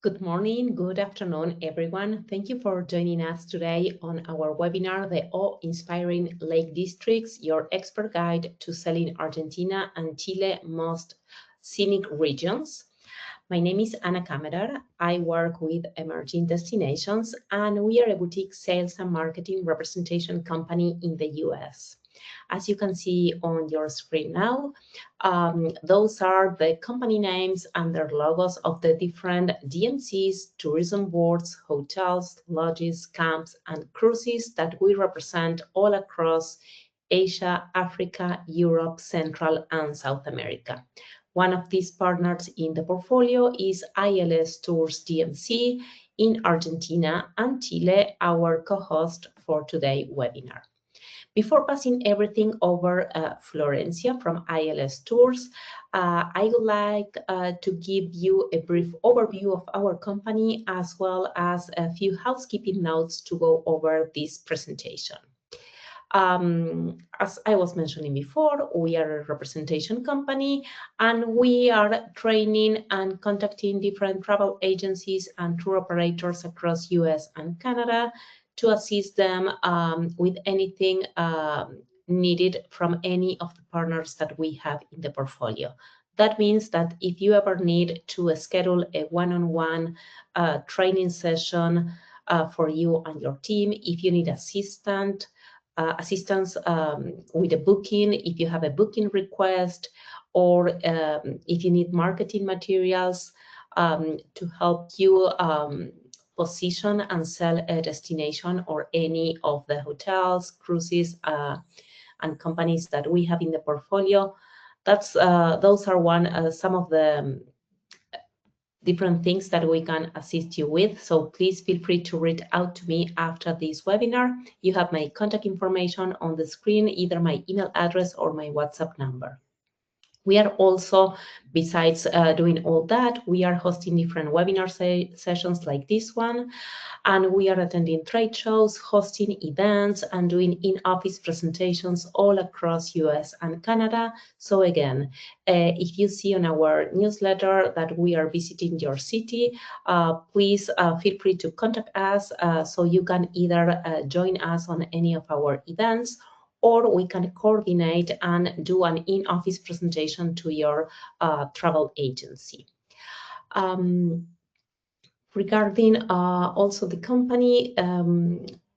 Good morning, good afternoon, everyone. Thank you for joining us today on our webinar, The Awe-Inspiring Lake Districts, your expert guide to selling Argentina and Chile most scenic regions. My name is Ana Kammerer. I work with Emerging Destinations, and we are a boutique sales and marketing representation company in the US. As you can see on your screen now, those are the company names and their logos of the different DMCs, tourism boards, hotels, lodges, camps, and cruises that we represent all across Asia, Africa, Europe, Central, and South America. One of these partners in the portfolio is ILS Tours DMC in Argentina and Chile, our co-host for today's webinar. Before passing everything over Florencia from ILS Tours, I would like to give you a brief overview of our company as well as a few housekeeping notes to go over this presentation. As I was mentioning before, we are a representation company and we are training and contacting different travel agencies and tour operators across US and Canada to assist them with anything needed from any of the partners that we have in the portfolio. That means that if you ever need to schedule a one-on-one training session for you and your team, if you need assistance with a booking, if you have a booking request, or if you need marketing materials to help you position and sell a destination or any of the hotels, cruises, and companies that we have in the portfolio. Those are some of the different things that we can assist you with. So please feel free to reach out to me after this webinar. You have my contact information on the screen, either my email address or my WhatsApp number. We are also, besides doing all that, we are hosting different webinar sessions like this one, and we are attending trade shows, hosting events, and doing in-office presentations all across US and Canada. So again, if you see on our newsletter that we are visiting your city, please feel free to contact us so you can either join us on any of our events, or we can coordinate and do an in-office presentation to your travel agency. Regarding also the company,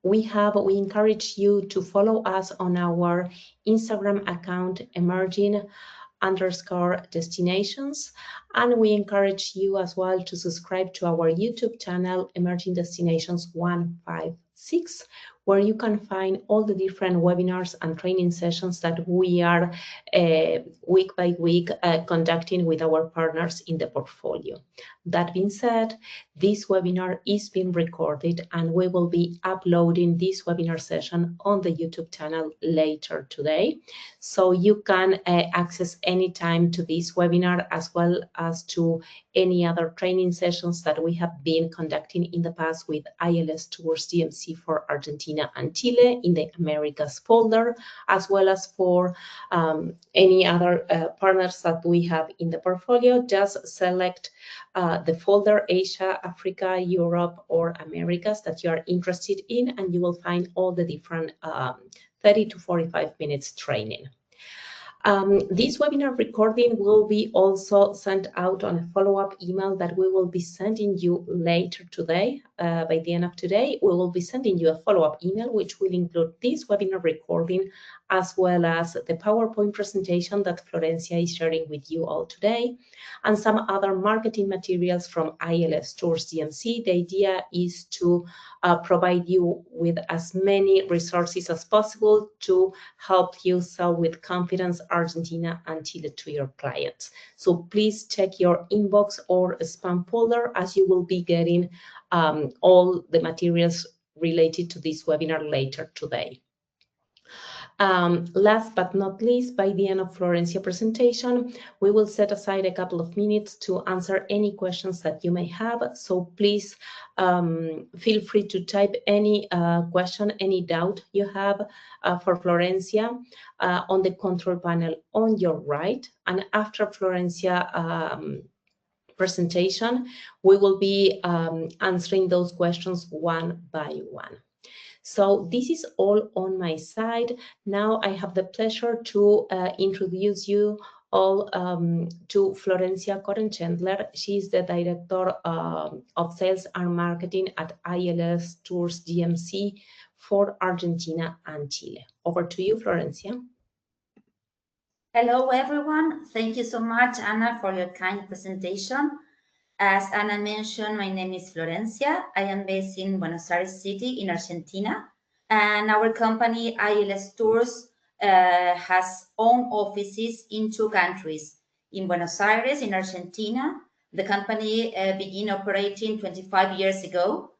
we encourage you to follow us on our Instagram account, emerging_destinations, and we encourage you as well to subscribe to our YouTube channel, Emerging Destinations 156, where you can find all the different webinars and training sessions that we are week by week conducting with our partners in the portfolio. That being said, this webinar is being recorded and we will be uploading this webinar session on the YouTube channel later today. So you can access anytime to this webinar as well as to any other training sessions that we have been conducting in the past with ILS Tours DMC for Argentina and Chile in the Americas folder, as well as for any other partners that we have in the portfolio. Just select the folder Asia, Africa, Europe, or Americas that you are interested in, and you will find all the different 30 to 45 minutes training. This webinar recording will be also sent out on a follow-up email that we will be sending you later today. By the end of today, we will be sending you a follow-up email, which will include this webinar recording, as well as the PowerPoint presentation that Florencia is sharing with you all today, and some other marketing materials from ILS Tours DMC. The idea is to provide you with as many resources as possible to help you sell with confidence Argentina and Chile to your clients. So please check your inbox or spam folder, as you will be getting all the materials related to this webinar later today. Last but not least, by the end of Florencia's presentation, we will set aside a couple of minutes to answer any questions that you may have. So please feel free to type any question, any doubt you have for Florencia on the control panel on your right. And after Florencia presentation, we will be answering those questions one by one. So this is all on my side. Now I have the pleasure to introduce you all to Florencia Korenchendler. She is the Director of Sales and Marketing at ILS Tours GMC for Argentina and Chile. Over to you, Florencia. Hello, everyone. Thank you so much, Anna, for your kind presentation. As Anna mentioned, my name is Florencia. I am based in Buenos Aires City in Argentina. And our company, ILS Tours, has own offices in 2 countries. In Buenos Aires, in Argentina, the company began operating 25 years ago.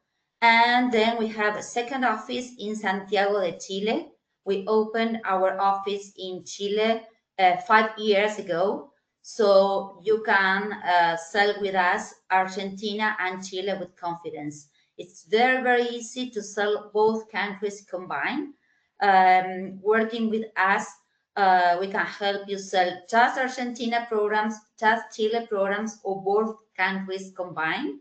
And then we have a second office in Santiago de Chile. We opened our office in Chile 5 years ago. So you can sell with us Argentina and Chile with confidence. It's very, very easy to sell both countries combined. Working with us, we can help you sell just Argentina programs, just Chile programs, or both countries combined.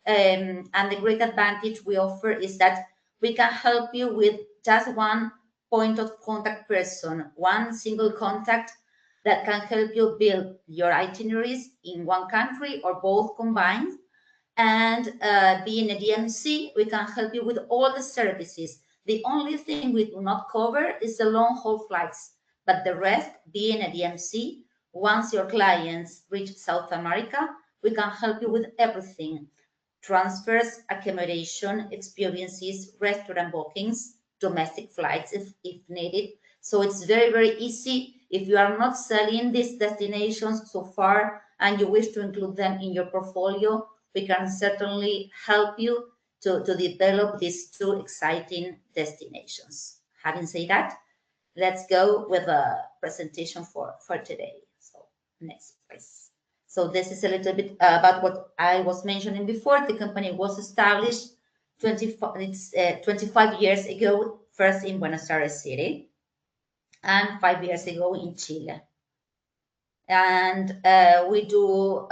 And the great advantage we offer is that we can help you with just one point of contact person, one single contact that can help you build your itineraries in one country or both combined. And being a DMC, we can help you with all the services. The only thing we do not cover is the long-haul flights, but the rest, being a DMC, once your clients reach South America, we can help you with everything. Transfers, accommodation, experiences, restaurant bookings, domestic flights if needed. So it's very, very easy. If you are not selling these destinations so far and you wish to include them in your portfolio, we can certainly help you to develop these 2 exciting destinations. Having said that, let's go with the presentation for today. So next, please. So this is a little bit about what I was mentioning before. The company was established 25 years ago, first in Buenos Aires City, and 5 years ago in Chile. And we do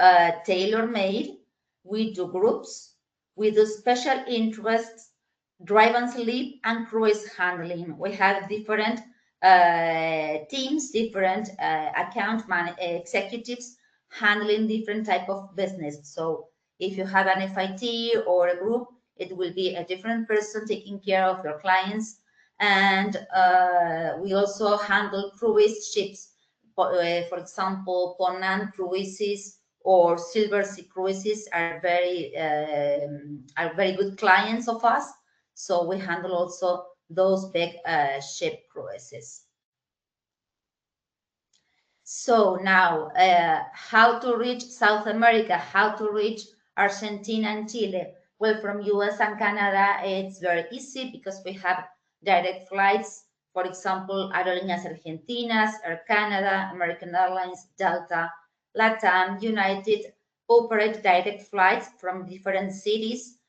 tailor-made, we do groups, we do special interests, drive and sleep, and cruise handling. We have different teams, different account executives handling different type of business. So if you have an FIT or a group, it will be a different person taking care of your clients. And we also handle cruise ships. For example, Ponant cruises or Silver Sea cruises are very good clients of us. So we handle also those big ship cruises. So now, how to reach South America? How to reach Argentina and Chile? Well, from US and Canada, it's very easy because we have direct flights. For example, Aerolíneas Argentinas, Air Canada, American Airlines, Delta, LATAM, United operate direct flights from different cities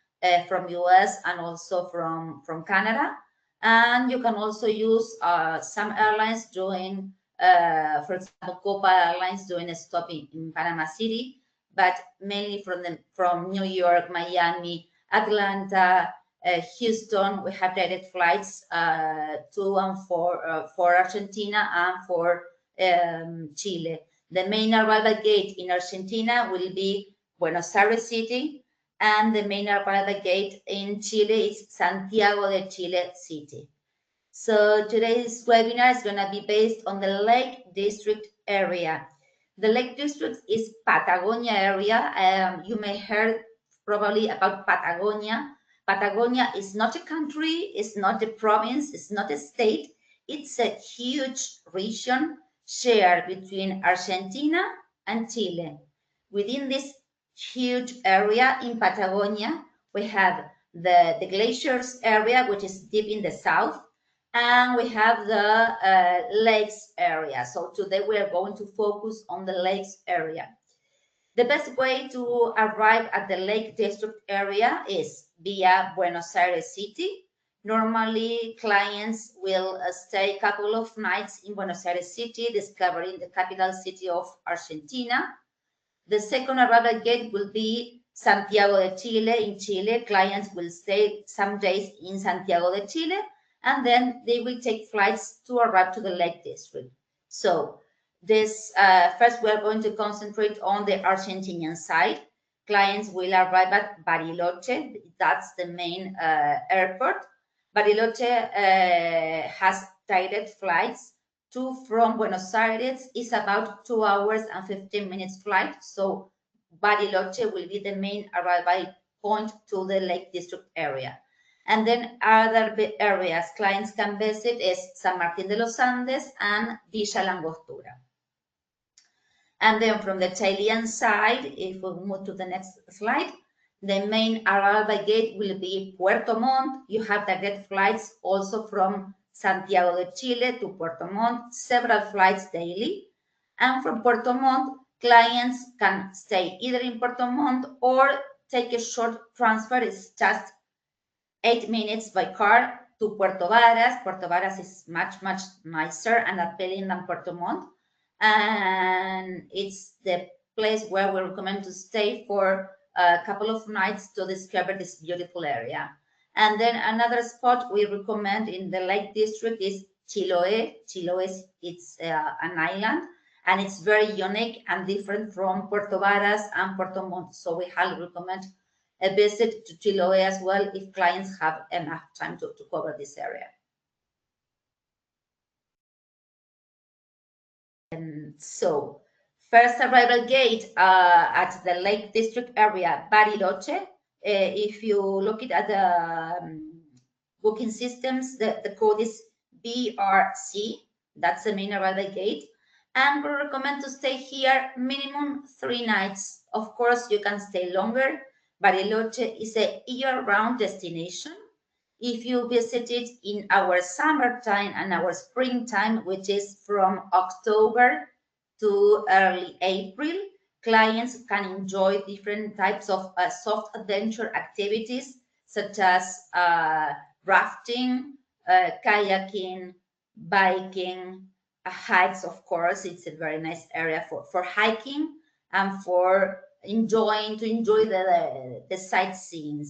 from US and also from Canada. And you can also use some airlines doing, for example, Copa Airlines doing a stop in Panama City, but mainly from New York, Miami, Atlanta, Houston. We have direct flights to and for Argentina and for Chile. The main arrival gate in Argentina will be Buenos Aires City, and the main arrival gate in Chile is Santiago de Chile City. So today's webinar is going to be based on the Lake District area. The Lake District is Patagonia area. You may heard probably about Patagonia. Patagonia is not a country, it's not a province, it's not a state. It's a huge region shared between Argentina and Chile. Within this huge area in Patagonia, we have the glaciers area, which is deep in the south, and we have the lakes area. So today we are going to focus on the lakes area. The best way to arrive at the Lake District area is via Buenos Aires City. Normally, clients will stay a couple of nights in Buenos Aires City, discovering the capital city of Argentina. The second arrival gate will be Santiago de Chile. In Chile, clients will stay some days in Santiago de Chile, and then they will take flights to arrive to the Lake District. So this first, we are going to concentrate on the Argentinian side. Clients will arrive at Bariloche. That's the main airport. Bariloche has direct flights from Buenos Aires. Is about 2 hours and 15 minutes flight. So Bariloche will be the main arrival point to the Lake District area. And then other areas clients can visit is San Martín de los Andes and Villa La Angostura. And then from the Chilean side, if we move to the next slide, the main arrival gate will be Puerto Montt. You have direct flights also from Santiago de Chile to Puerto Montt, several flights daily. And from Puerto Montt, clients can stay either in Puerto Montt or take a short transfer. It's just 8 minutes by car to Puerto Varas. Puerto Varas is much, much nicer and appealing than Puerto Montt. And it's the place where we recommend to stay for a couple of nights to discover this beautiful area. And then another spot we recommend in the Lake District is Chiloé. Chiloé it's an island, and it's very unique and different from Puerto Varas and Puerto Montt. So we highly recommend a visit to Chiloé as well if clients have enough time to cover this area. And so, first arrival gate at the Lake District area, Bariloche. If you look at the booking systems, the code is BRC. That's the main arrival gate. And we recommend to stay here minimum 3 nights. Of course, you can stay longer. Bariloche is a year-round destination. If you visit it in our summertime and our springtime, which is from October to early April, clients can enjoy different types of soft adventure activities, such as rafting, kayaking, biking, hikes. Of course, it's a very nice area for hiking and for enjoy the sightseeing.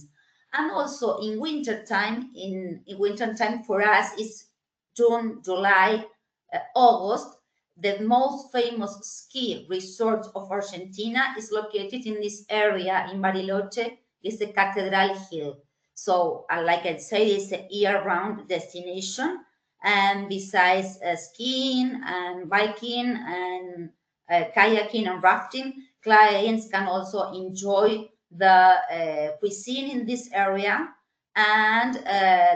And also in winter time, in winter time for us is June, July, August. The most famous ski resort of Argentina is located in this area in Bariloche. It's the Cathedral Hill. So, like I said, it's a year-round destination. And besides skiing and biking and kayaking and rafting, clients can also enjoy the cuisine in this area and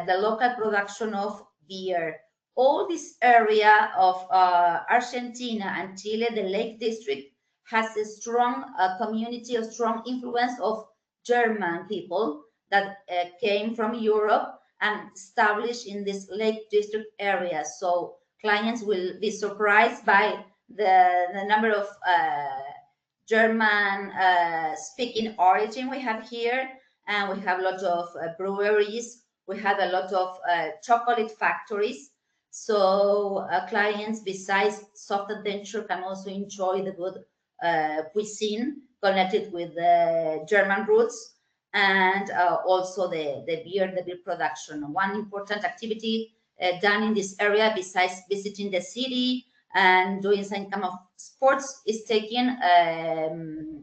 the local production of beer. All this area of Argentina and Chile, the Lake District, has a strong community, a strong influence of German people that came from Europe and established in this Lake District area. So clients will be surprised by the number of German speaking origin we have here, and we have a lot of breweries. We have a lot of chocolate factories. So clients, besides soft adventure, can also enjoy the good cuisine connected with the German roots, and also the beer production. One important activity done in this area, besides visiting the city and doing some kind of sports, is taking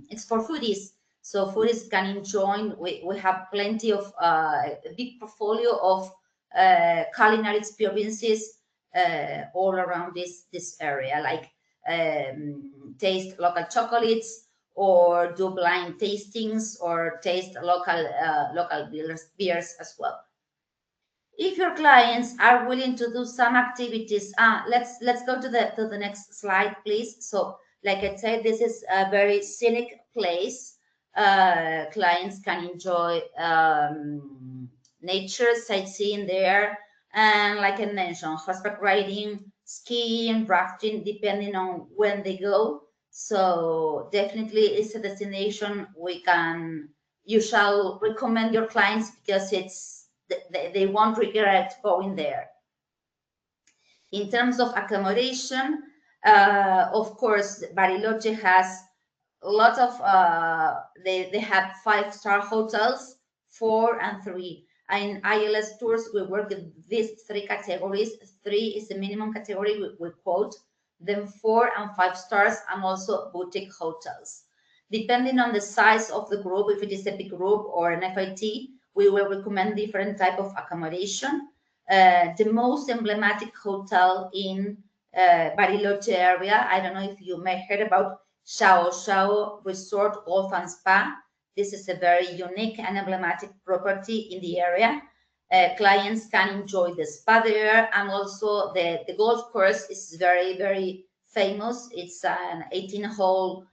it's for foodies. So foodies can enjoy. We have plenty of a big portfolio of culinary experiences all around this area, like taste local chocolates, or do blind tastings, or taste local beers as well. If your clients are willing to do some activities, let's go to the next slide, please. So, like I said, this is a very scenic place. Clients can enjoy nature, sightseeing there, and like I mentioned, horseback riding, skiing, rafting, depending on when they go. So definitely it's a destination you shall recommend your clients, because they won't regret going there. In terms of accommodation, of course, Bariloche has a lot of they have 5-star hotels, 4 and 3. In ILS Tours, we work with these 3 categories. 3 is the minimum category we quote, then 4 and 5 stars, and also boutique hotels. Depending on the size of the group, if it is a big group or an FIT, we will recommend different type of accommodation. The most emblematic hotel in Bariloche area, I don't know if you may heard about Llao Resort Golf and Spa. This is a very unique and emblematic property in the area. Clients can enjoy the spa there, and also the golf course is very, very famous. It's an 18-hole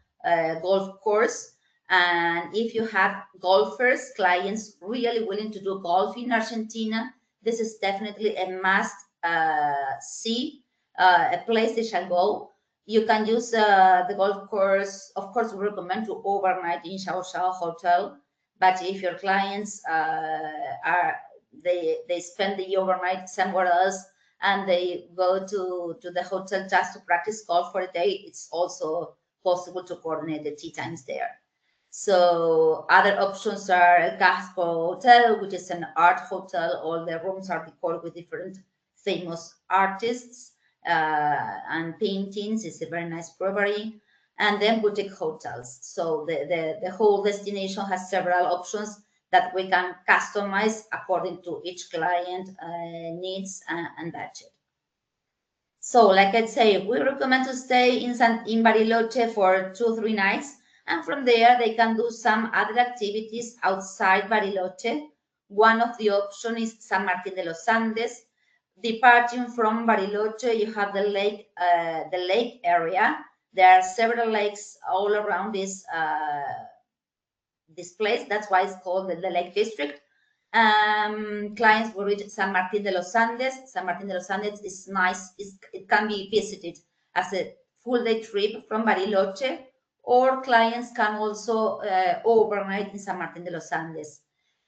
golf course. And if you have golfers, clients really willing to do golf in Argentina, this is definitely a must see, a place they shall go. You can use the golf course. Of course, we recommend to overnight in Llao Hotel, but if your clients they spend the overnight somewhere else and they go to the hotel just to practice golf for a day, it's also possible to coordinate the tea times there. So other options are Casco Hotel, which is an art hotel. All the rooms are decorated with different famous artists and paintings. It's a very nice property. And then boutique hotels. So the whole destination has several options that we can customize according to each client needs and budget. So like I say, we recommend to stay in Bariloche for 2-3 nights. And from there, they can do some other activities outside Bariloche. One of the options is San Martín de los Andes. Departing from Bariloche, you have the lake area. There are several lakes all around this place. That's why it's called the Lake District. Clients will reach San Martín de los Andes. San Martín de los Andes is nice. It can be visited as a full-day trip from Bariloche, or clients can also overnight in San Martín de los Andes.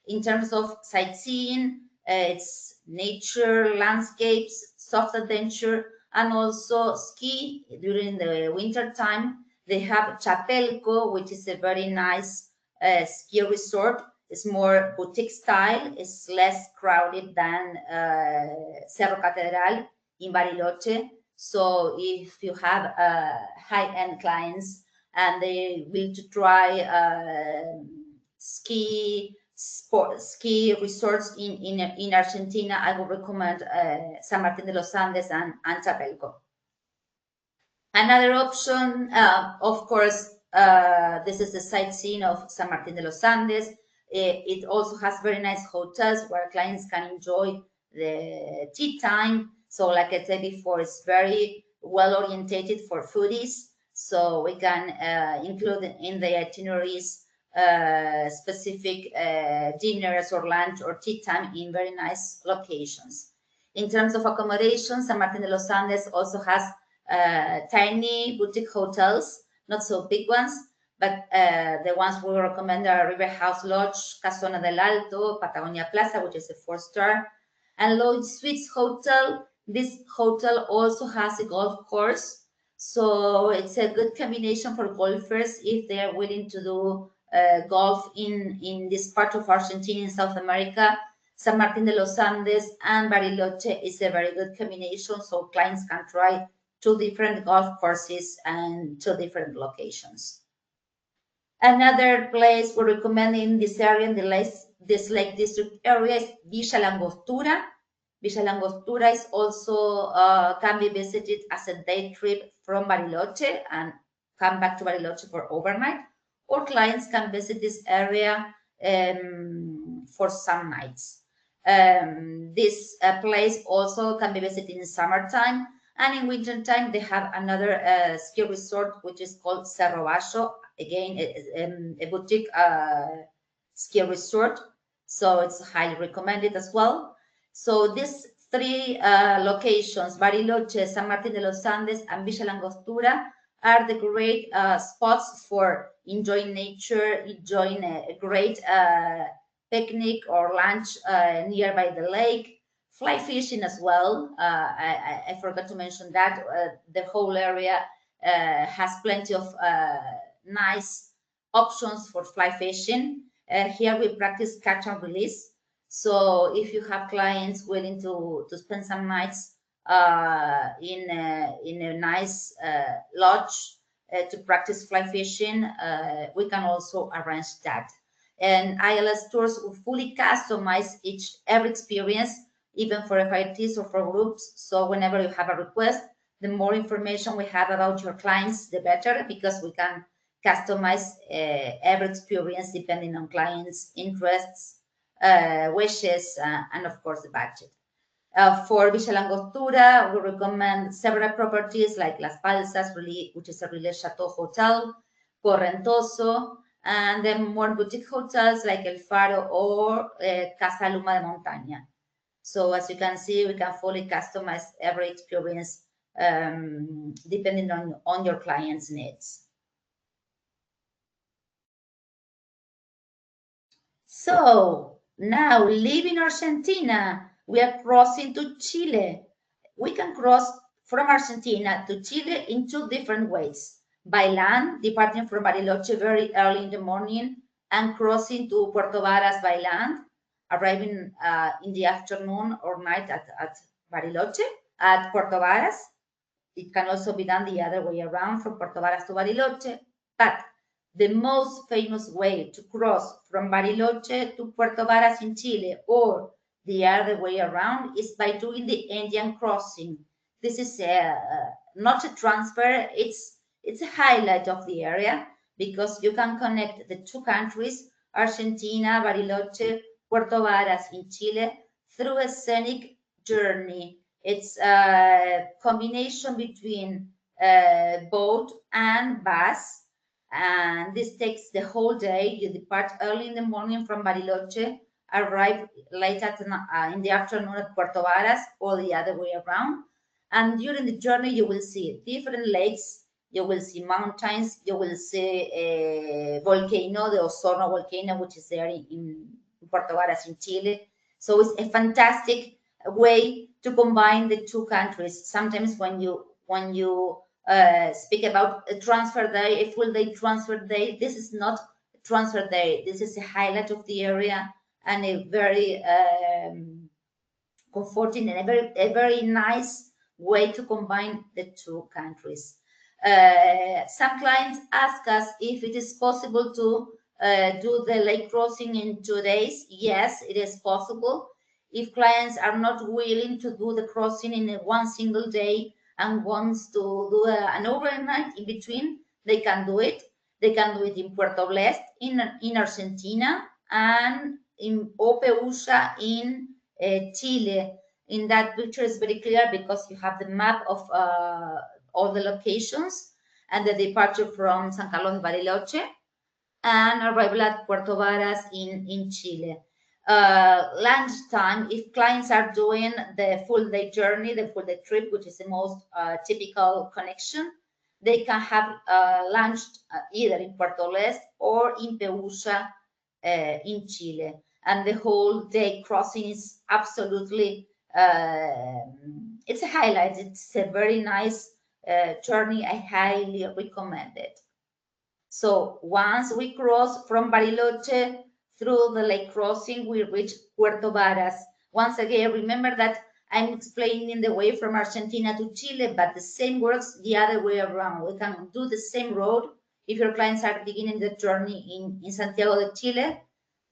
In terms of sightseeing, it's nature, landscapes, soft adventure, and also ski during the winter time. They have Chapelco, which is a very nice ski resort. It's more boutique style. It's less crowded than Cerro Catedral in Bariloche. So if you have high-end clients and they will to try ski resorts in Argentina, I would recommend San Martín de los Andes and Chapelco. Another option, of course, this is the sightseeing of San Martín de los Andes. It also has very nice hotels where clients can enjoy the tea time. So like I said before, it's very well orientated for foodies. So we can include in the itineraries specific dinners or lunch or tea time in very nice locations. In terms of accommodation, San Martín de los Andes also has tiny boutique hotels, not so big ones, but the ones we recommend are River House Lodge, Casona del Alto, Patagonia Plaza, which is a 4-star, and Lloyd Suites Hotel. This hotel also has a golf course, so it's a good combination for golfers if they are willing to do golf in this part of Argentina in South America. San Martín de los Andes and Bariloche is a very good combination, so clients can try 2 different golf courses and 2 different locations. Another place we recommend in this area, in this Lake District area, is Villa La Angostura. Villa La Angostura is also can be visited as a day trip from Bariloche and come back to Bariloche for overnight, or clients can visit this area for some nights. This place also can be visited in summertime, and in winter time they have another ski resort which is called Cerro Bayo. Again, a boutique ski resort, so it's highly recommended as well. So these 3 locations, Bariloche, San Martín de los Andes, and Villa La Angostura, are the great spots for enjoying nature, enjoying a great picnic or lunch nearby the lake, fly fishing as well. I forgot to mention that the whole area has plenty of nice options for fly fishing. Here we practice catch and release. So if you have clients willing to spend some nights in a nice lodge to practice fly fishing, we can also arrange that. And ILS Tours will fully customize every experience, even for FITs or for groups. So whenever you have a request, the more information we have about your clients, the better, because we can customize every experience depending on clients' interests, wishes, and of course the budget. For Villa La Angostura, we recommend several properties like Las Balsas, which is a Relais Chateaux hotel, Correntoso, and then more boutique hotels like El Faro or Casa Luma de Montaña. So as you can see, we can fully customize every experience depending on your client's needs. So now, leaving Argentina, we are crossing to Chile. We can cross from Argentina to Chile in two different ways. By land, departing from Bariloche very early in the morning and crossing to Puerto Varas by land, arriving in the afternoon or night at Bariloche, at Puerto Varas. It can also be done the other way around from Puerto Varas to Bariloche, but the most famous way to cross from Bariloche to Puerto Varas in Chile or the other way around is by doing the Andean crossing. This is not a transfer, it's a highlight of the area because you can connect the two countries, Argentina, Bariloche, Puerto Varas in Chile, through a scenic journey. It's a combination between boat and bus, and this takes the whole day. You depart early in the morning from Bariloche, arrive late in the afternoon at Puerto Varas, or the other way around. And during the journey, you will see different lakes, you will see mountains, you will see a volcano, the Osorno volcano, which is there in Puerto Varas in Chile. So it's a fantastic way to combine the two countries. Sometimes when you speak about a transfer day, a full day transfer day, this is not a transfer day. This is a highlight of the area and a very comforting and a very nice way to combine the two countries. Some clients ask us if it is possible to do the lake crossing in 2 days. Yes, it is possible. If clients are not willing to do the crossing in one single day and wants to do an overnight in between, they can do it. They can do it in Puerto Blest in Argentina and in Opeusa in Chile. In that picture is very clear because you have the map of all the locations and the departure from San Carlos de Bariloche and arrival at Puerto Varas in Chile. Lunchtime, if clients are doing the full day journey, the full day trip, which is the most typical connection, they can have lunch either in Puerto Blest or in Peusa in Chile. And the whole day crossing is absolutely, it's a highlight. It's a very nice journey. I highly recommend it. So once we cross from Bariloche through the lake crossing, we reach Puerto Varas. Once again, remember that I'm explaining the way from Argentina to Chile, but the same works the other way around. We can do the same road. If your clients are beginning the journey in Santiago de Chile,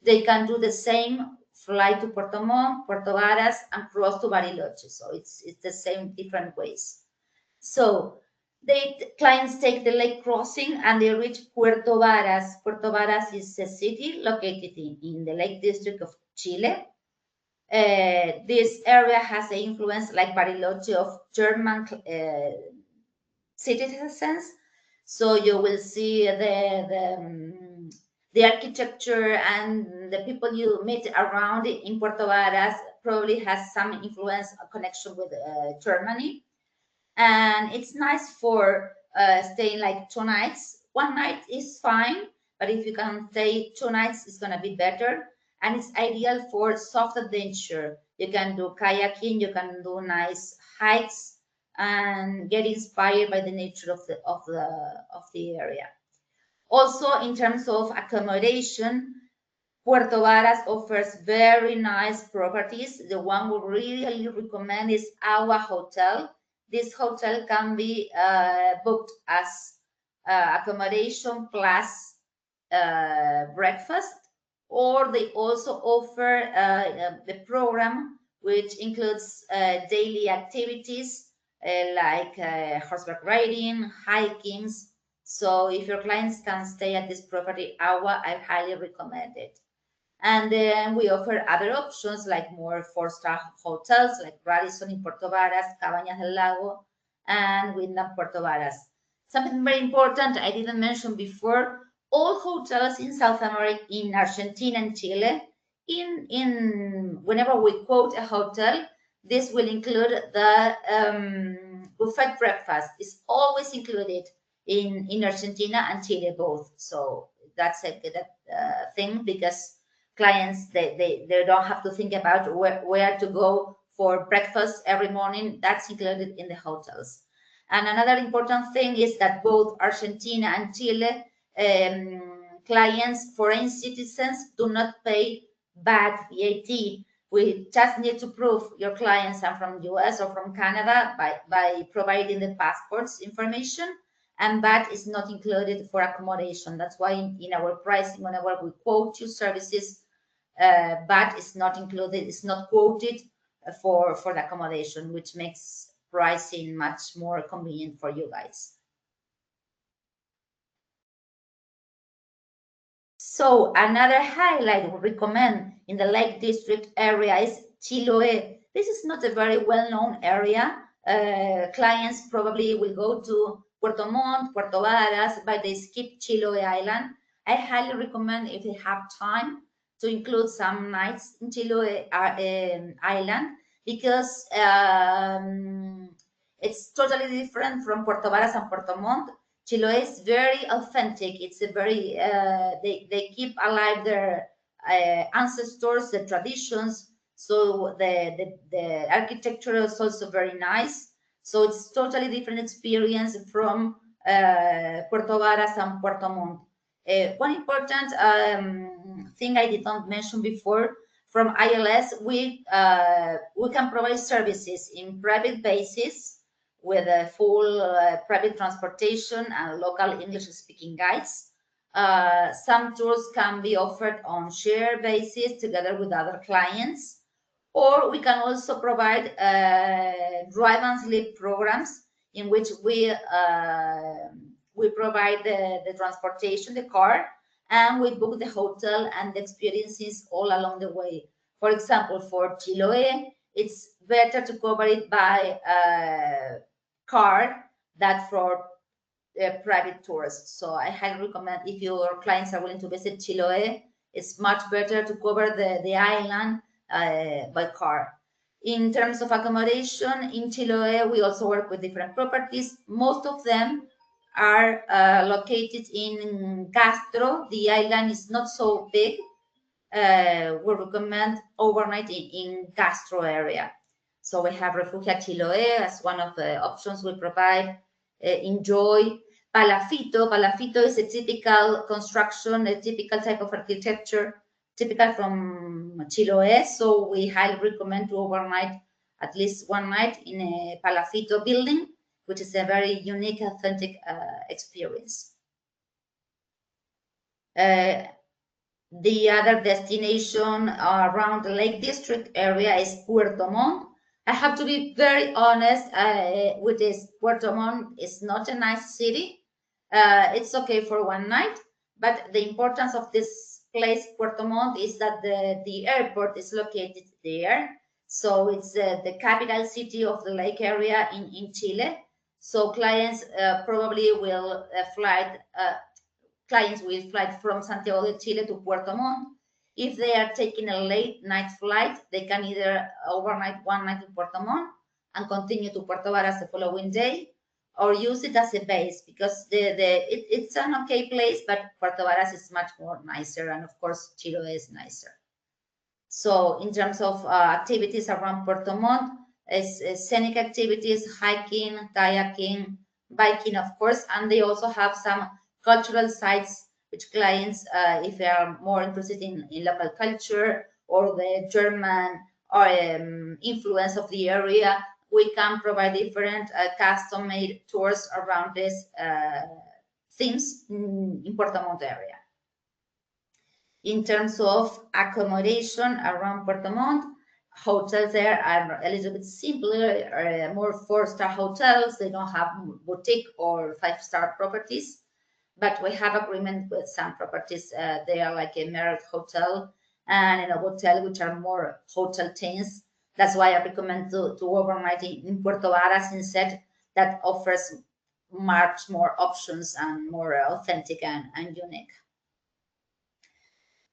they can do the same, fly to Puerto Montt, Puerto Varas, and cross to Bariloche. So it's the same, different ways. So clients take the lake crossing and they reach Puerto Varas. Puerto Varas is a city located in the Lake District of Chile. This area has the influence, like Bariloche, of German citizens. So you will see the architecture and the people you meet around in Puerto Varas probably has some influence, a connection with Germany. And it's nice for staying like 2 nights. 1 night is fine, but if you can stay 2 nights, it's gonna be better. And it's ideal for soft adventure. You can do kayaking, you can do nice hikes, and get inspired by the nature of the area. Also, in terms of accommodation, Puerto Varas offers very nice properties. The one we really recommend is Llao Hotel. This hotel can be booked as accommodation plus breakfast, or they also offer the program, which includes daily activities like horseback riding, hikings. So if your clients can stay at this property, Llao, I highly recommend it. And then we offer other options like more 4-star hotels like Radisson in Puerto Varas, Cabañas del Lago, and Wyndham Puerto Varas. Something very important I didn't mention before, all hotels in South America, in Argentina and Chile, whenever we quote a hotel, this will include the buffet breakfast. It's always included in Argentina and Chile both. So that's a good thing, because clients they don't have to think about where to go for breakfast every morning. That's included in the hotels. And another important thing is that both Argentina and Chile clients, foreign citizens, do not pay bad VAT. We just need to prove your clients are from US or from Canada by providing the passports information, and that is not included for accommodation. That's why in our pricing, whenever we quote you services, but it's not included, it's not quoted for the accommodation, which makes pricing much more convenient for you guys. So another highlight we recommend in the Lake District area is Chiloé. This is not a very well-known area. Clients probably will go to Puerto Montt, Puerto Varas, but they skip Chiloé Island. I highly recommend, if they have time, to include some nights in Chiloé Island, because it's totally different from Puerto Varas and Puerto Montt. Chiloé is very authentic. It's a very they keep alive their ancestors, the traditions. So the architecture is also very nice. So it's totally different experience from Puerto Varas and Puerto Montt. One important thing I did not mention before, from ILS, we can provide services in private basis with a full private transportation and local English-speaking guides. Some tours can be offered on share basis together with other clients, or we can also provide drive and sleep programs in which we provide the transportation, the car, and we book the hotel and the experiences all along the way. For example, for Chiloé, it's better to cover it by car than for private tours. So I highly recommend, if your clients are willing to visit Chiloé, it's much better to cover the island by car. In terms of accommodation in Chiloé, we also work with different properties. Most of them are located in Castro. The island is not so big. We recommend overnight in Castro area. So we have Refugia Chiloé as one of the options we provide. Enjoy Palafito. Palafito is a typical construction, a typical type of architecture, typical from Chiloé. So we highly recommend to overnight at least one night in a Palafito building, which is a very unique, authentic experience. The other destination around the Lake District area is Puerto Montt. I have to be very honest with this. Puerto Montt is not a nice city. It's okay for one night, but the importance of this place, Puerto Montt, is that the airport is located there. So it's the capital city of the lake area in Chile. So clients probably will fly from Santiago de Chile to Puerto Montt. If they are taking a late night flight, they can either overnight one night in Puerto Montt and continue to Puerto Varas the following day, or use it as a base, because it's an okay place, but Puerto Varas is much more nicer, and of course Chiloé is nicer. So in terms of activities around Puerto Montt, scenic activities, hiking, kayaking, biking, of course, and they also have some cultural sites, which clients, if they are more interested in local culture or the German or influence of the area, we can provide different custom-made tours around these themes in Puerto Montt area. In terms of accommodation around Puerto Montt, hotels there are a little bit simpler, more four-star hotels. They don't have boutique or five-star properties, but we have agreement with some properties. They are like a Marriott hotel and in a hotel which are more hotel chains. That's why I recommend to overnight in Puerto Varas instead. That offers much more options and more authentic and unique.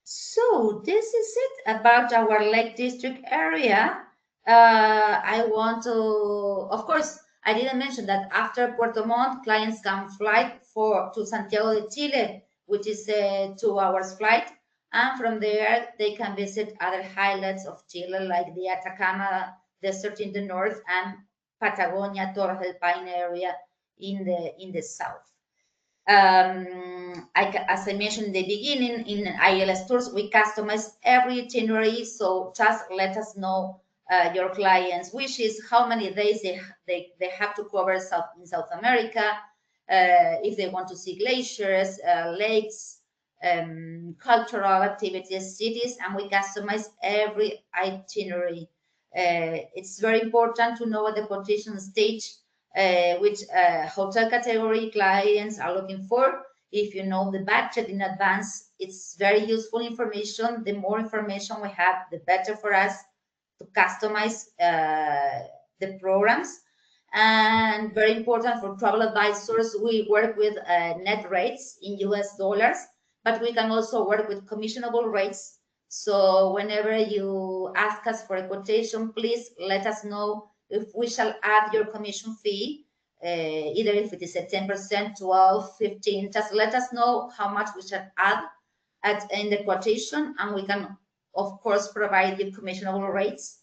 So this is it about our Lake District area. I want to, of course, I didn't mention that after Puerto Montt, clients can fly to Santiago de Chile, which is a 2 hours flight. And from there, they can visit other highlights of Chile, like the Atacama Desert in the north and Patagonia, Torres del Paine area in the south. As I mentioned in the beginning, in ILS Tours, we customize every itinerary. So just let us know your clients' wishes, how many days they have to cover in South America, if they want to see glaciers, lakes, cultural activities, cities, and we customize every itinerary. It's very important to know at the quotation stage which hotel category clients are looking for. If you know the budget in advance, it's very useful information. The more information we have, the better for us to customize the programs. And very important for travel advisors, we work with net rates in US dollars, but we can also work with commissionable rates. So whenever you ask us for a quotation, please let us know if we shall add your commission fee, either if it is a 10%, 12, 15, just let us know how much we shall add in the quotation, and we can, of course, provide you commissionable rates.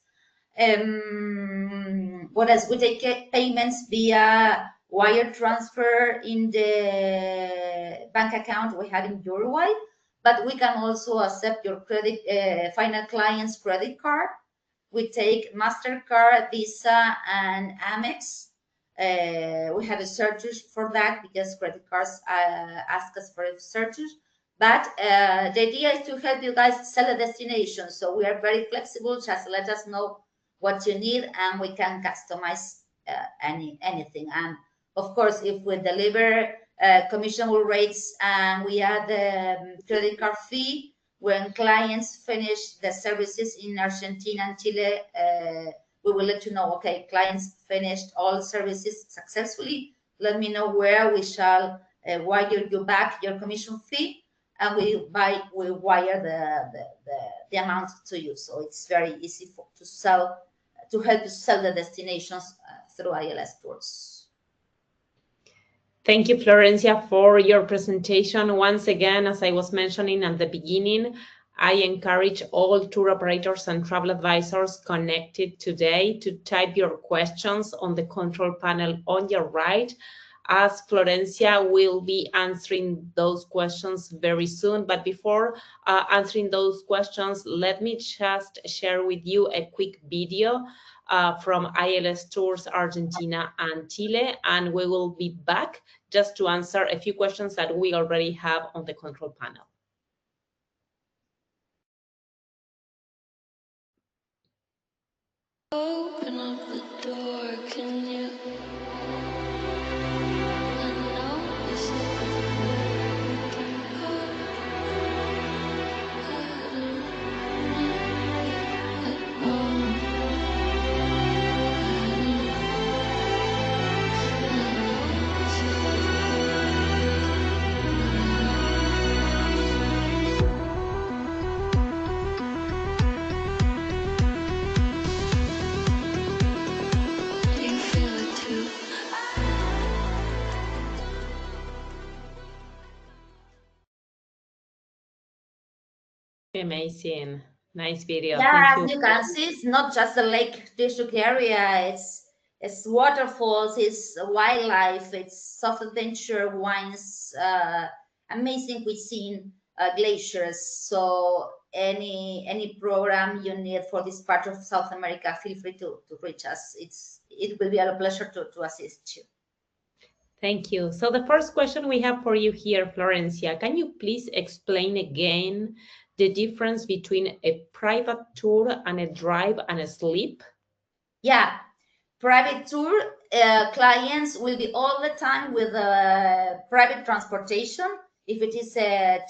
What else? We take payments via wire transfer in the bank account we have in Uruguay, but we can also accept your final client's credit card. We take MasterCard, Visa, and Amex. We have a surcharge for that because credit cards ask us for a surcharge. But the idea is to help you guys sell a destination. So we are very flexible. Just let us know what you need and we can customize anything. And of course, if we deliver commissionable rates and we add the credit card fee, when clients finish the services in Argentina and Chile, we will let you know, okay, clients finished all services successfully. Let me know where we shall wire you back your commission fee, and we wire the amount to you. So it's very easy to help you sell the destinations through ILS Tours. Thank you, Florencia, for your presentation. Once again, as I was mentioning at the beginning, I encourage all tour operators and travel advisors connected today to type your questions on the control panel on your right, as Florencia will be answering those questions very soon. But before answering those questions, let me just share with you a quick video from ILS Tours Argentina and Chile, and we will be back just to answer a few questions that we already have on the control panel. Open up the door, can you? Amazing. Nice video. Yeah, Thank as you can see, it's not just the Lake District area. It's waterfalls, it's wildlife, it's soft adventure, wines, amazing cuisine, glaciers. So any program you need for this part of South America, feel free to reach us. It will be a pleasure to assist you. Thank you. So the first question we have for you here, Florencia, can you please explain again the difference between a private tour and a drive and a sleep? Yeah, private tour clients will be all the time with private transportation. If it is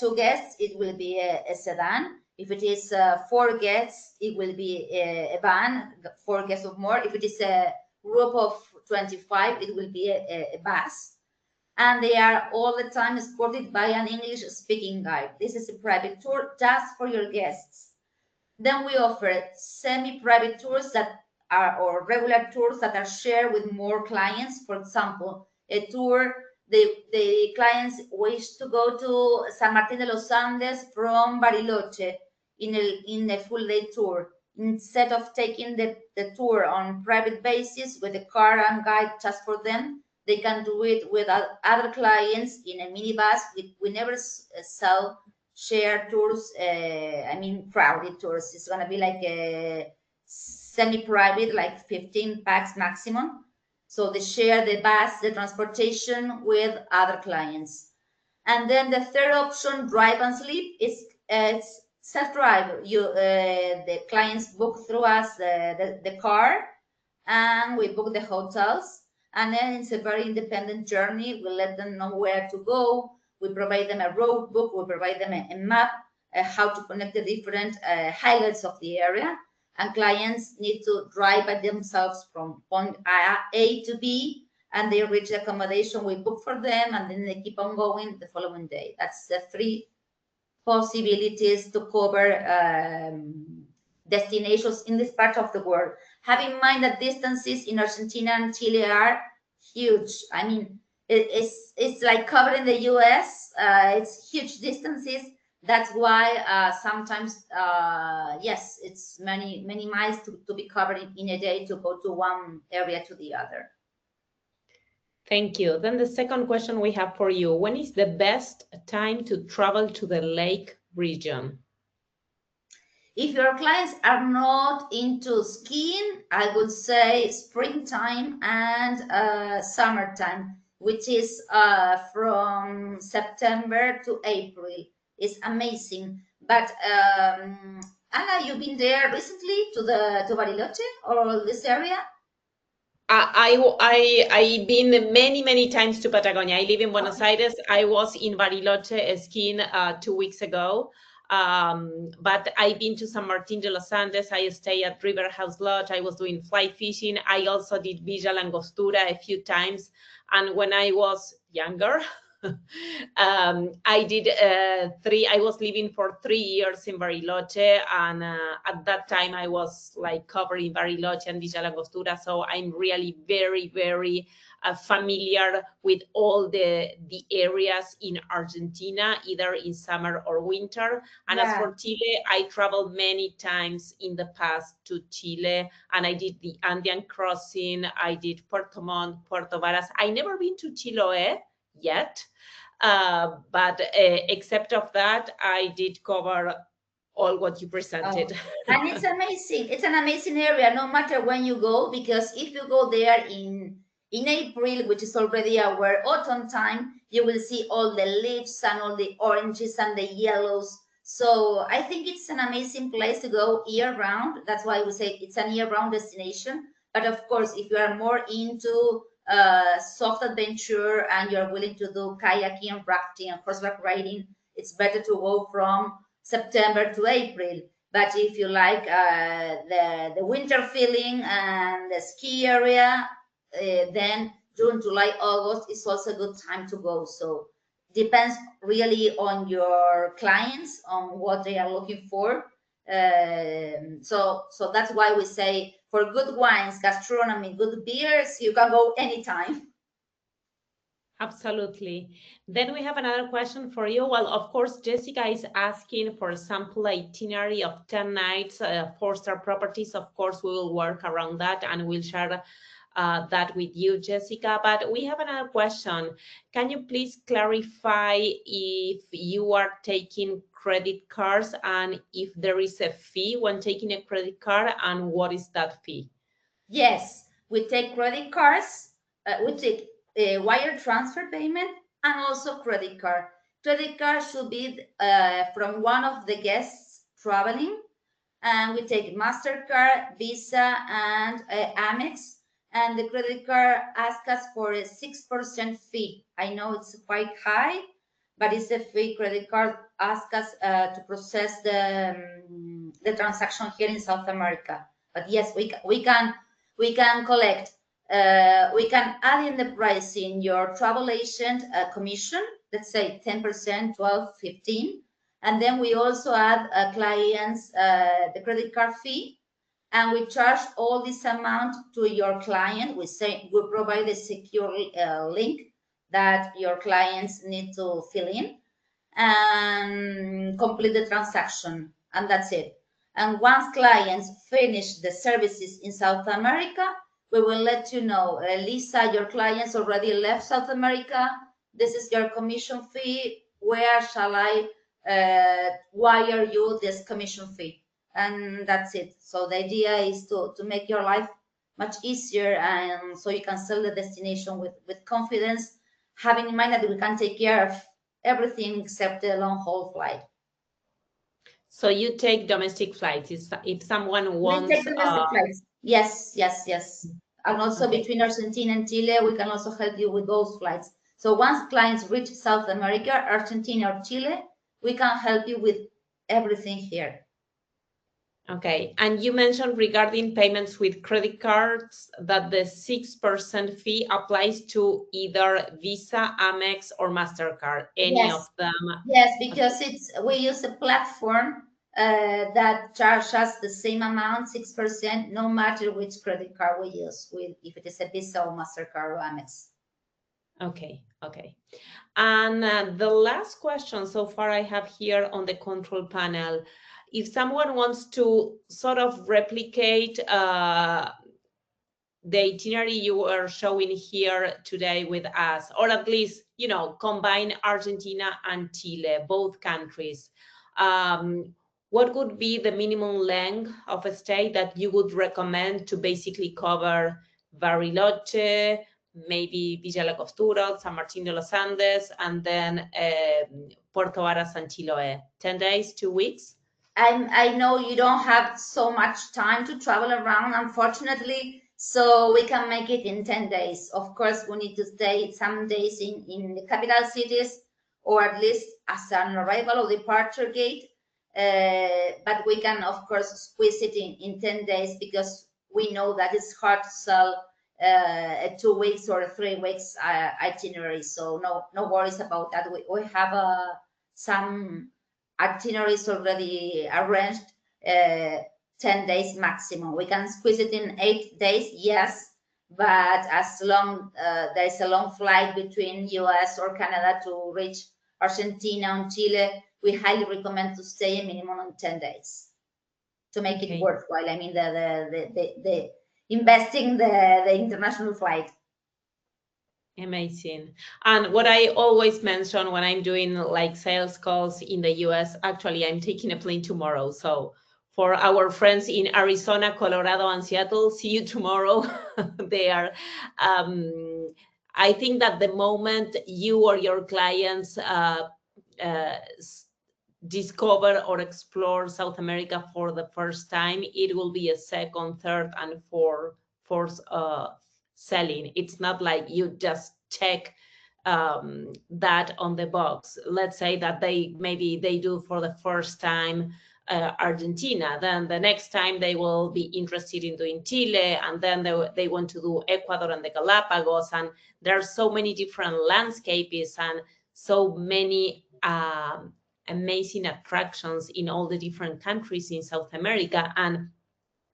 2 guests, it will be a sedan. If it is 4 guests, it will be a van, 4 guests or more. If it is a group of 25, it will be a bus. And they are all the time escorted by an English speaking guide. This is a private tour just for your guests. Then we offer semi-private tours that are, or regular tours that are shared with more clients. For example, a tour, the clients wish to go to San Martín de los Andes from Bariloche in a full day tour. Instead of taking the tour on private basis with a car and guide just for them, they can do it with other clients in a minibus. We never sell share tours, I mean crowded tours. It's gonna be like a semi-private, like 15 packs maximum. So they share the bus, the transportation with other clients. And then the third option, drive and sleep, is it's self-drive. The clients book through us the car, and we book the hotels. And then it's a very independent journey. We let them know where to go. We provide them a road book. We provide them a map, how to connect the different highlights of the area. And clients need to drive by themselves from point A to B, and they reach the accommodation we book for them, and then they keep on going the following day. That's the 3 possibilities to cover destinations in this part of the world. Have in mind that distances in Argentina and Chile are huge. I mean, it's like covering the US. It's huge distances. That's why sometimes, yes, it's many miles to be covered in a day to go to one area to the other. Thank you. Then the second question we have for you, when is the best time to travel to the lake region? If your clients are not into skiing, I would say springtime and summertime, which is from September to April. It's amazing. But Anna, you've been there recently to Bariloche or this area? I've been many times to Patagonia. I live in Buenos Aires. I was in Bariloche skiing 2 weeks ago. But I've been to San Martín de los Andes. I stay at River House Lodge. I was doing fly fishing. I also did Villa La Angostura a few times. And when I was younger, I did I was living for 3 years in Bariloche, and at that time I was like covering Bariloche and Villa La Angostura, so I'm really very familiar with all the areas in Argentina, either in summer or winter. And as for Chile, I traveled many times in the past to Chile, and I did the Andean crossing. I did Puerto Montt, Puerto Varas. I never been to Chiloé yet, but except of that, I did cover all what you presented. And it's amazing. It's an amazing area, no matter when you go, because if you go there in April, which is already our autumn time, you will see all the leaves and all the oranges and the yellows. So I think it's an amazing place to go year round. That's why we say it's a year round destination. But of course, if you are more into soft adventure and you're willing to do kayaking and rafting and horseback riding, it's better to go from September to April. But if you like the winter feeling and the ski area, then June, July, August is also a good time to go. So depends really on your clients, on what they are looking for. So that's why we say for good wines, gastronomy, good beers, you can go anytime. Absolutely. Then we have another question for you. Well, of course, Jessica is asking for a sample itinerary of 10 nights, 4-star properties. Of course, we will work around that, and we'll share that with you, Jessica. But we have another question. Can you please clarify if you are taking credit cards and if there is a fee when taking a credit card, and what is that fee? Yes, we take credit cards, we take wire transfer payment and also credit card. Credit card should be from one of the guests traveling, and we take MasterCard, Visa, and Amex. And the credit card asks us for a 6% fee. I know it's quite high, but it's a fee. Credit card asks us to process the transaction here in South America. But yes, we can collect. We can add in the price in your travel agent commission. Let's say 10%, 12, 15. And then we also add clients the credit card fee, and we charge all this amount to your client. We provide a secure link that your clients need to fill in and complete the transaction, and that's it. And once clients finish the services in South America, we will let you know, Lisa, your clients already left South America. This is your commission fee. Where shall I wire you this commission fee? And that's it. So the idea is to make your life much easier, and so you can sell the destination with confidence, having in mind that we can take care of everything except the long haul flight. So you take domestic flights if someone wants. We take domestic flights. Yes, yes, yes. And also between Argentina and Chile, we can also help you with those flights. So once clients reach South America, Argentina or Chile, we can help you with everything here. Okay, and you mentioned regarding payments with credit cards that the 6% fee applies to either Visa, Amex, or MasterCard, any of them? Yes, because we use a platform that charges us the same amount, 6%, no matter which credit card we use, if it is a Visa or MasterCard or Amex. Okay, okay. And the last question so far I have here on the control panel, if someone wants to sort of replicate the itinerary you are showing here today with us, or at least, you know, combine Argentina and Chile, both countries, what would be the minimum length of a stay that you would recommend to basically cover Bariloche, maybe Villa La Angostura, San Martín de los Andes, and then Puerto Varas and Chiloé? 10 days, 2 weeks? I know you don't have so much time to travel around, unfortunately, so we can make it in 10 days. Of course, we need to stay some days in the capital cities, or at least as an arrival or departure gate. But we can, of course, squeeze it in 10 days, because we know that it's hard to sell a 2 weeks or 3 weeks itinerary. So no worries about that. We have some itineraries already arranged, 10 days maximum. We can squeeze it in 8 days, yes, but as long there's a long flight between US or Canada to reach Argentina and Chile, we highly recommend to stay a minimum of 10 days to make it worthwhile. I mean, the investing the international flight. Amazing. And what I always mention when I'm doing like sales calls in the US, actually, I'm taking a plane tomorrow. So for our friends in Arizona, Colorado, and Seattle, see you tomorrow there. I think that the moment you or your clients discover or explore South America for the first time, it will be a second, third, and fourth selling. It's not like you just check that on the box. Let's say that maybe they do for the first time Argentina, then the next time they will be interested in doing Chile, and then they want to do Ecuador and the Galapagos, and there are so many different landscapes and so many amazing attractions in all the different countries in South America. And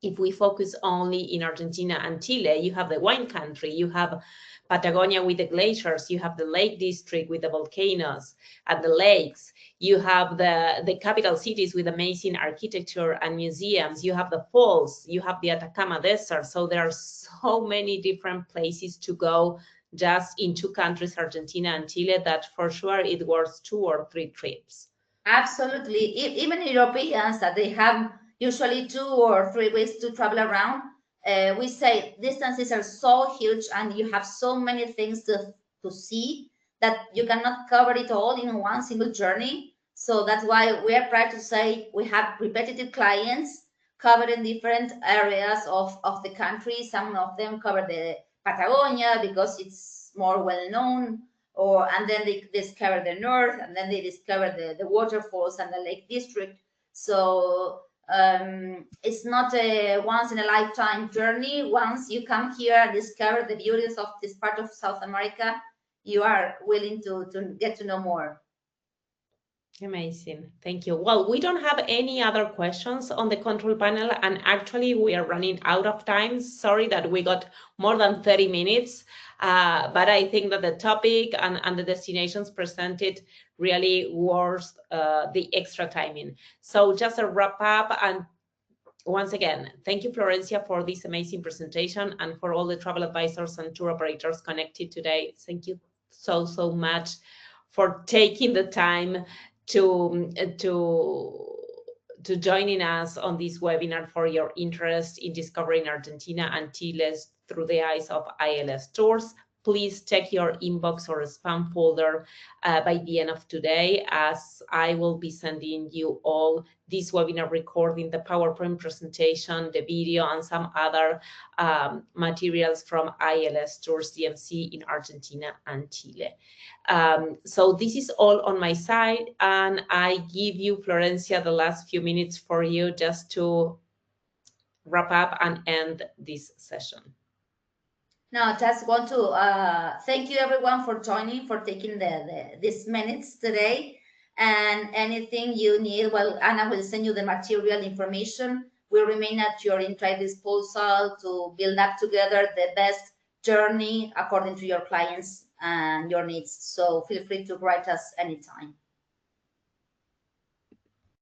if we focus only in Argentina and Chile, you have the wine country, you have Patagonia with the glaciers, you have the Lake District with the volcanoes and the lakes, you have the capital cities with amazing architecture and museums, you have the falls, you have the Atacama Desert. So there are so many different places to go just in two countries, Argentina and Chile, that for sure it worth 2 or 3 trips. Absolutely. Even Europeans that they have usually 2 or 3 weeks to travel around, we say distances are so huge and you have so many things to see that you cannot cover it all in one single journey. So that's why we are proud to say we have repetitive clients covering different areas of the country. Some of them cover the Patagonia because it's more well known, or and then they discover the north, and then they discover the waterfalls and the lake district. So it's not a once in a lifetime journey. Once you come here and discover the beauties of this part of South America, you are willing to get to know more. Amazing. Thank you. Well, we don't have any other questions on the control panel, and actually we are running out of time. Sorry that we got more than 30 minutes, but I think that the topic and the destinations presented really worth the extra timing. So just a wrap up, and once again, thank you, Florencia, for this amazing presentation, and for all the travel advisors and tour operators connected today. Thank you so much for taking the time to joining us on this webinar, for your interest in discovering Argentina and Chile through the eyes of ILS Tours. Please check your inbox or spam folder by the end of today, as I will be sending you all this webinar recording, the PowerPoint presentation, the video, and some other materials from ILS Tours DMC in Argentina and Chile. So this is all on my side, and I give you, Florencia, the last few minutes for you just to wrap up and end this session. No, just want to thank you everyone for joining, for taking these minutes today. And anything you need, well, Anna will send you the material information. We remain at your entire disposal to build up together the best journey according to your clients and your needs. So feel free to write us anytime.